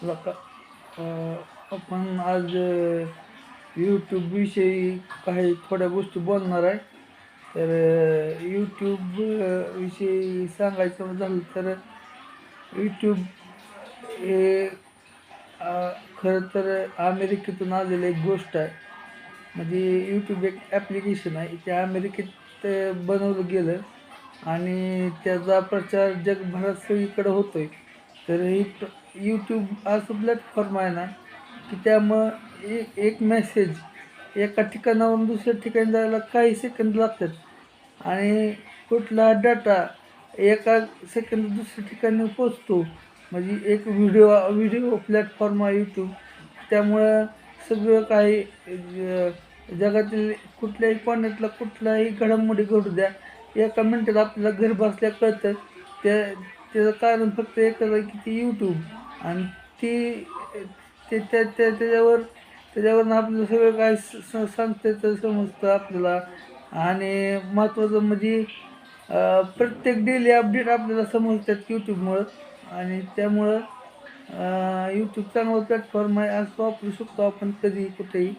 लका आपण आज यूट्यूबविषयी काही थोड्या गोष्टी बोलणार आहे. तर यूट्यूब विषयी सांगायचं झालं तर यूट्यूब हे खरं तर अमेरिकेतून आलेलं एक गोष्ट आहे. म्हणजे यूट्यूब एक ॲप्लिकेशन आहे. ते अमेरिकेत बनवलं गेलं आणि त्याचा प्रचार जगभरात सगळीकडे होतो आहे. तर यूट्यूब असं प्लॅटफॉर्म आहे ना, की त्यामुळं एक मेसेज एका ठिकाणावरून दुसऱ्या ठिकाणी जायला काही सेकंद लागतात आणि कुठला डाटा एका सेकंद दुसऱ्या ठिकाणी पोचतो. म्हणजे एक व्हिडिओ प्लॅटफॉर्म आहे यूट्यूब. त्यामुळं सगळं काही जगातील कुठल्याही कोण्यातला कुठलाही घडामोडी घडू द्या, एका मिनिटात आपल्याला घर बसल्या कळतं. त्या त्याचं कारण फक्त एकच आहे की ती यूट्यूब. आणि ती ते त्या त्या त्याच्यावरनं आपल्याला सगळं काय सांगता येतं, समजतं आपल्याला. आणि महत्त्वाचं म्हणजे प्रत्येक डेली अपडेट आपल्याला समजतात यूट्यूबमुळं. आणि त्यामुळं यूट्यूब चांगला प्लॅटफॉर्म आहे, असं वापरू शकतो आपण कधीही कुठेही.